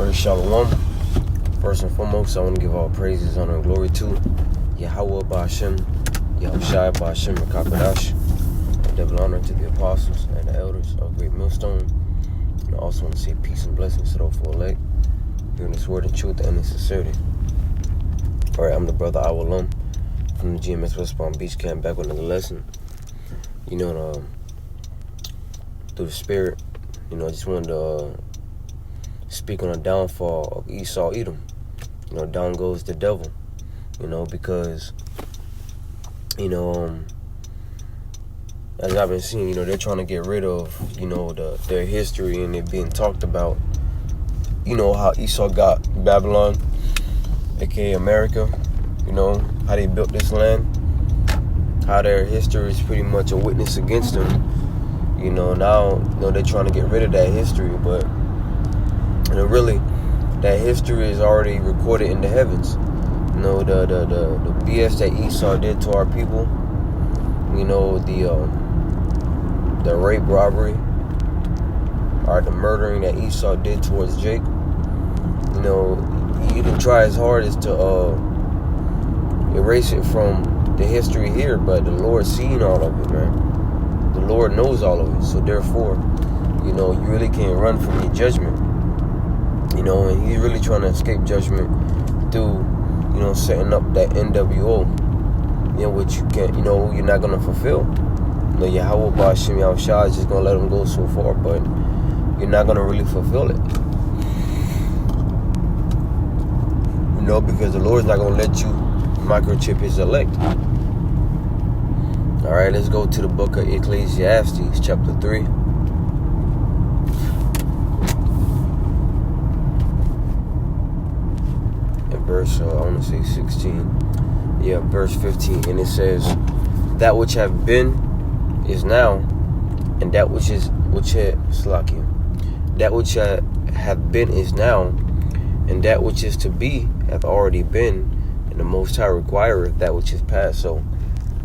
Alright, Shalom. First and foremost, I want to give all praises, honor, and glory to Yahweh Ba'Shem, Yahushai Ba'Shem Rakakadash. Double honor to the apostles and the elders of Great Millstone. And I also want to say peace and blessings to those for elect, hearing this word in truth and in sincerity. Alright, I'm the brother Awalum from the GMS West Palm Beach camp, back with another lesson. Through the spirit, I just wanted to speak on the downfall of Esau Edom. Down goes the devil, because, as I've been seeing, they're trying to get rid of, their history and it being talked about, how Esau got Babylon, aka America, how they built this land, how their history is pretty much a witness against them. Now, they're trying to get rid of that history, but really, that history is already recorded in the heavens. The BS that Esau did to our people, the rape, robbery, or the murdering that Esau did towards Jake. He didn't try as hard as to erase it from the history here, but the Lord's seen all of it, man. The Lord knows all of it, so therefore, you really can't run from your judgment. And he's really trying to escape judgment through, setting up that NWO, which you can't, you're not going to fulfill. Yahweh Ba'Shem Yahushai is just going to let him go so far, but you're not going to really fulfill it. Because the Lord's not going to let you microchip his elect. All right, let's go to the book of Ecclesiastes, chapter 3. Verse, I want to say 16. Yeah, verse 15. And it says, that which have been is now, and that which have been is now, and that which is to be hath already been, and the Most High requireth that which is past. So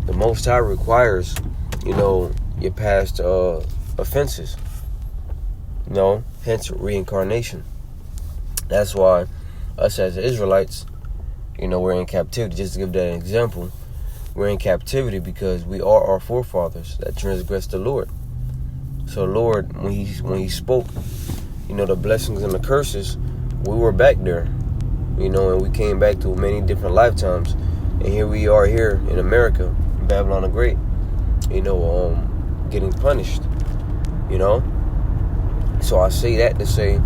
the Most High requires, your past offenses. Hence reincarnation. That's why us as Israelites, we're in captivity. Just to give that an example, we're in captivity because we are our forefathers that transgressed the Lord. So Lord, when he spoke, the blessings and the curses, we were back there, and we came back to many different lifetimes, and here we are here in America, Babylon the Great, getting punished, So I say that to say,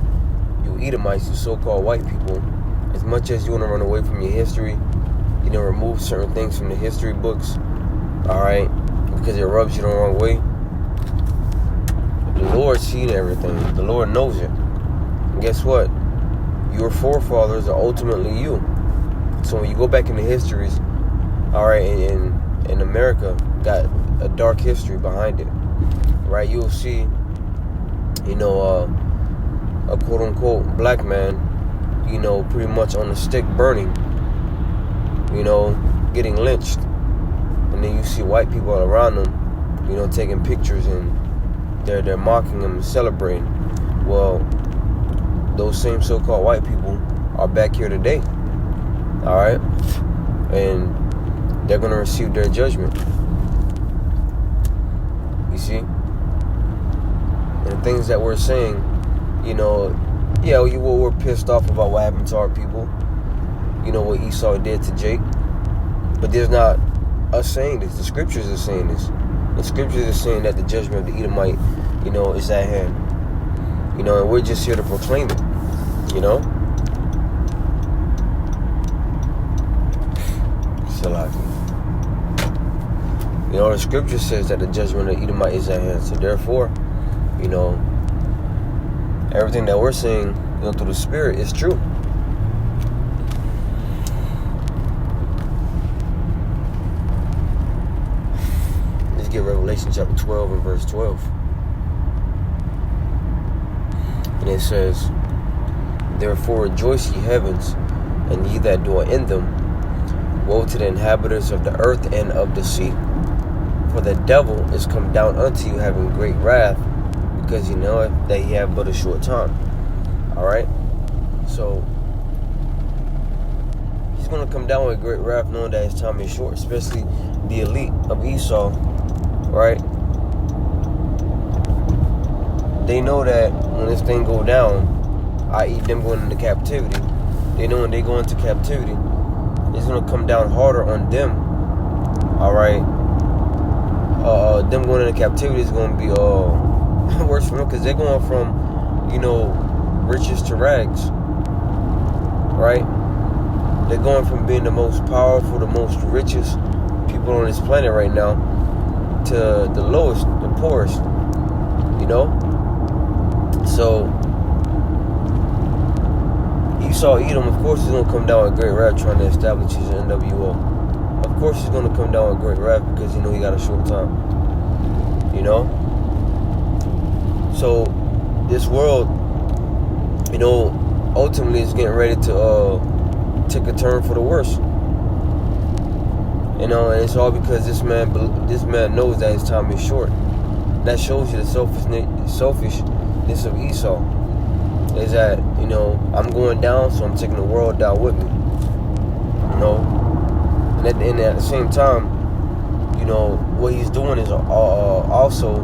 you Edomites, you so-called white people, as much as you want to run away from your history, remove certain things from the history books, all right, because it rubs you the wrong way. The Lord sees everything. The Lord knows it. And guess what? Your forefathers are ultimately you. So when you go back in the histories, all right, and America got a dark history behind it, right? You'll see, a quote-unquote black man, pretty much on the stick burning, getting lynched. And then you see white people around them, taking pictures, and they're mocking them and celebrating. Well, those same so-called white people are back here today, all right? And they're going to receive their judgment. You see? And the things that we're saying, we're pissed off about what happened to our people. What Esau did to Jake. But there's not us saying this. The scriptures are saying this. The scriptures are saying that the judgment of the Edomite, is at hand. And we're just here to proclaim it. Salaki. The scripture says that the judgment of the Edomite is at hand. So therefore, everything that we're saying, through the Spirit is true. Let's get Revelation chapter 12 and verse 12. And it says, therefore rejoice, ye heavens, and ye that dwell in them. Woe to the inhabitants of the earth and of the sea. For the devil is come down unto you having great wrath, because you know that he have but a short time. All right. So he's gonna come down with great wrath, knowing that his time is short, especially the elite of Esau, right? They know that when this thing go down, i.e. them going into captivity, they know when they go into captivity, it's gonna come down harder on them. All right. Them going into captivity is gonna be worse for them, because they're going from, riches to rags, right? They're going from being the most powerful, the most richest people on this planet right now, to the lowest, the poorest, So Esau Edom, of course, is gonna come down with great wrath, trying to establish his NWO. Of course, he's gonna come down with great wrath, because he got a short time. So this world, ultimately is getting ready to take a turn for the worse. And it's all because this man knows that his time is short. That shows you the selfishness of Esau. Is that, I'm going down, so I'm taking the world down with me. And at the same time, what he's doing is also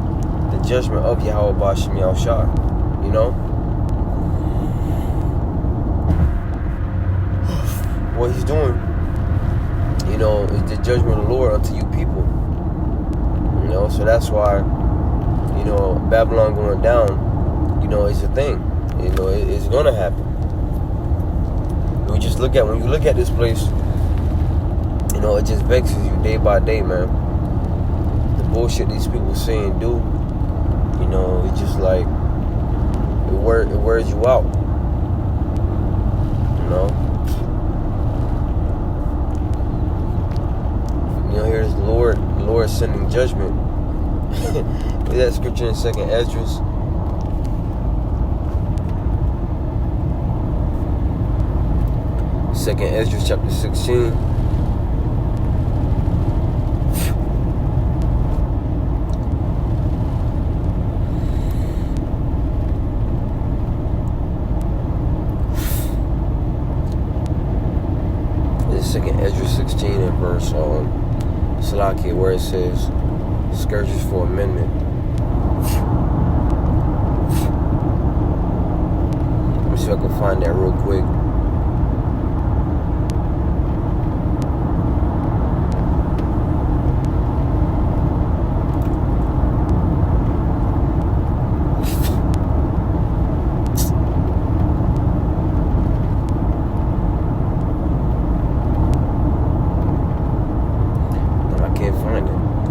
the judgment of Yahweh Bashim Yahushua. What he's doing, is the judgment of the Lord unto you people. So that's why, Babylon going down, it's a thing. It's gonna happen. When you look at this place, it just vexes you day by day, man. The bullshit these people say and do, it's just like it wears you out. Here's the Lord sending judgment. Is that scripture in 2nd Esdras? Second Esdras chapter 16. This is 2nd Esdras 16 and verse Salakia, where it says scourges for amendment. Let me see if I can find that real quick.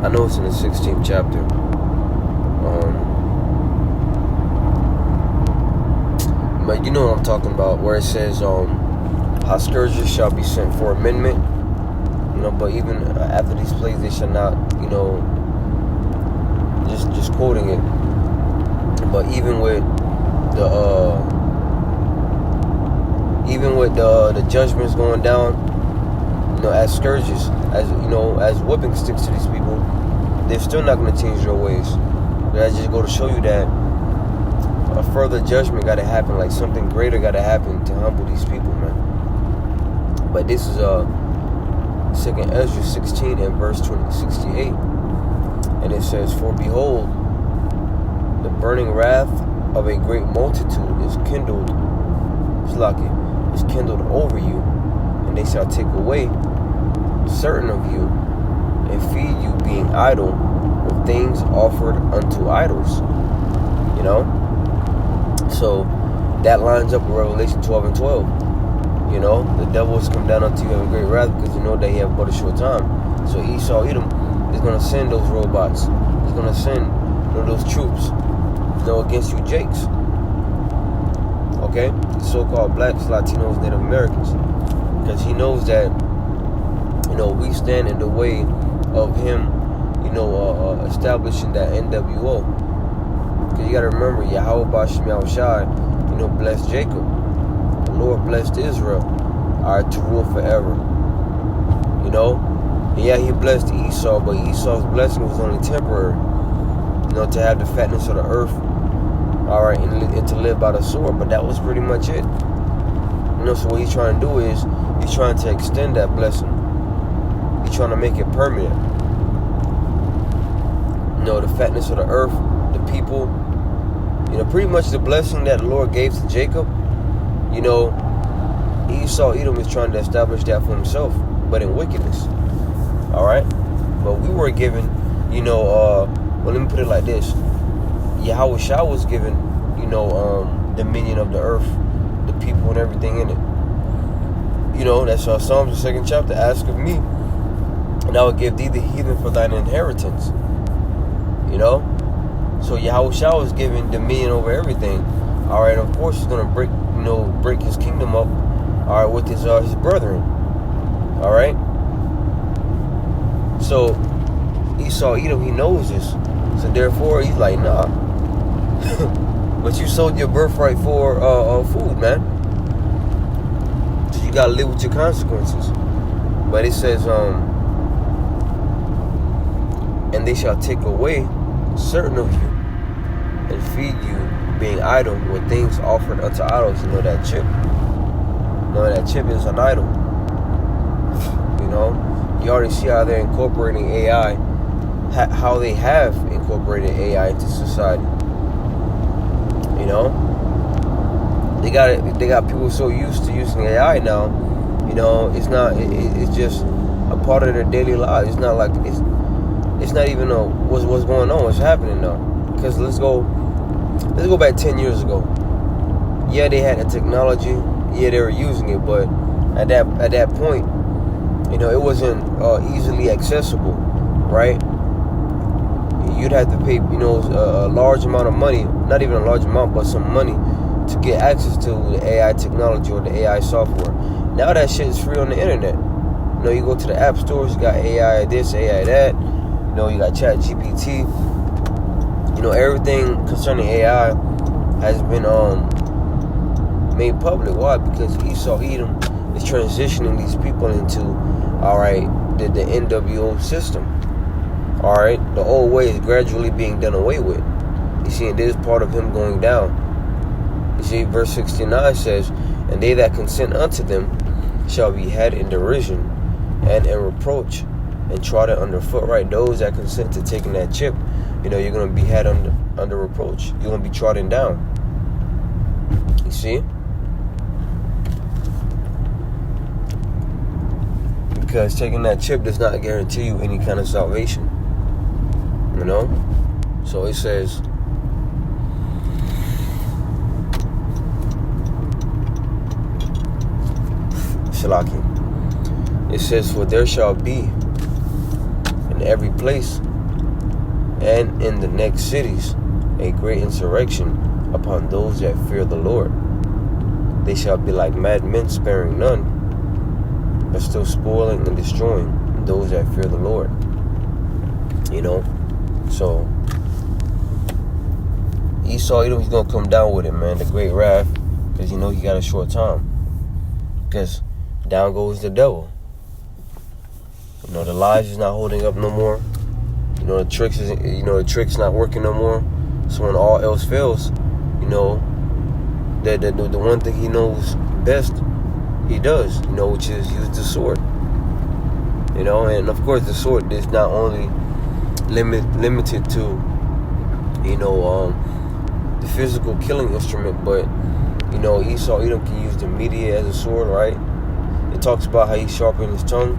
I know it's in the 16th chapter. But you know what I'm talking about, where it says, how scourges shall be sent for amendment. But even after these plagues, they shall not, just quoting it. But even with the judgments going down, as scourges, as whipping sticks to these people, they're still not going to change their ways. But I just go to show you that a further judgment got to happen, like something greater got to happen to humble these people, man. But this is 2nd Ezra 16 and verse 68, and it says, "For behold, the burning wrath of a great multitude is kindled over you, and they shall take away certain of you, and feed you, being idle, with things offered unto idols." So that lines up with Revelation 12 and 12. The devil has come down unto you having great wrath, because that he have but a short time. So Esau Edom is going to send those robots. He's going to send those troops against you Jakes. Okay? The so-called blacks, Latinos, Native Americans. Because he knows that we stand in the way of him, establishing that NWO. Because you got to remember, Yahweh Bashim Yahushua, blessed Jacob. The Lord blessed Israel, to rule forever. And yeah, he blessed Esau, but Esau's blessing was only temporary. To have the fatness of the earth, all right, and to live by the sword. But that was pretty much it. So what he's trying to do is he's trying to extend that blessing. He's trying to make it permanent. The fatness of the earth, the people, pretty much the blessing that the Lord gave to Jacob, Esau, Edom is trying to establish that for himself, but in wickedness. All right? But we were given, well, let me put it like this. Yahweh Shah was given, dominion of the earth, the people and everything in it. That's Psalms, the 2nd chapter. Ask of me, and I will give thee the heathen for thine inheritance. So Yahweh Shah was given dominion over everything. All right, of course he's gonna break his kingdom up. All right, with his brethren. All right. So Esau, Edom, he knows this. So therefore, he's like, nah. But you sold your birthright for food, man. So you gotta live with your consequences. But it says, and they shall take away certain of you and feed you, being idle with things offered unto idols. That chip. That chip is an idol. You already see how they're incorporating AI, how they have incorporated AI into society. They got people so used to using AI now. It's just a part of their daily lives. It's not like it's not even what's going on, what's happening now. Because let's go back 10 years ago. Yeah, they had the technology. Yeah, they were using it, but at that point, it wasn't easily accessible, right? You'd have to pay, a large amount of money, not even a large amount, but some money to get access to the AI technology or the AI software. Now that shit is free on the internet. You go to the app stores, you got AI this, AI that. You got ChatGPT. Everything concerning AI has been made public. Why? Because Esau, Edom is transitioning these people into, the NWO system. The old way is gradually being done away with. You see, and this is part of him going down. You see, verse 69 says, and they that consent unto them shall be had in derision and in reproach and trodden underfoot. Right? Those that consent to taking that chip, you're going to be had under reproach. You're going to be trodden down. You see? Because taking that chip does not guarantee you any kind of salvation. So it says, Shalaki. It says, for there shall be in every place and in the next cities a great insurrection upon those that fear the Lord. They shall be like mad men, sparing none, but still spoiling and destroying those that fear the Lord. So Esau, he's gonna come down with it, man. The great wrath, because he got a short time. Because down goes the devil. The lies is not holding up no more. The tricks is the tricks not working no more. So when all else fails, the one thing he knows best, he does. Which is use the sword. And of course the sword is not only limited to the physical killing instrument, but Esau, Edom can use the media as a sword, right? It talks about how he sharpened his tongue,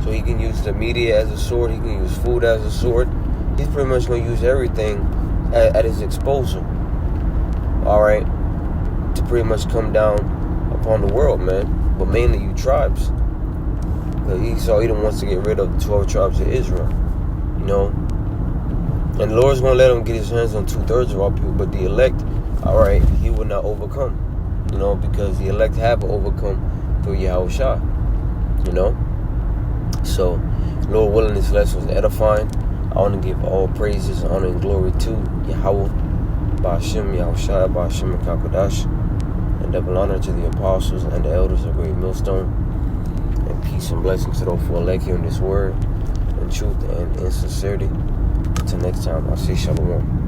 so he can use the media as a sword, he can use food as a sword. He's pretty much going to use everything at his disposal, to pretty much come down upon the world, man, but mainly you tribes. Esau, Edom wants to get rid of the 12 tribes of Israel, and the Lord's going to let him get his hands on 2/3 of all people, but the elect, he will not overcome, because the elect have overcome through Yahweh Shah, So, Lord willing, this lesson was edifying. I want to give all praises, honor, and glory to Yahweh, Ba'ashem, Yahweh Shah, Ba'ashem, and Kakadash, and double honor to the apostles and the elders of Great Millstone, and peace and blessings to those who elect hearing this word in truth and in sincerity. Until next time, I'll say shalom.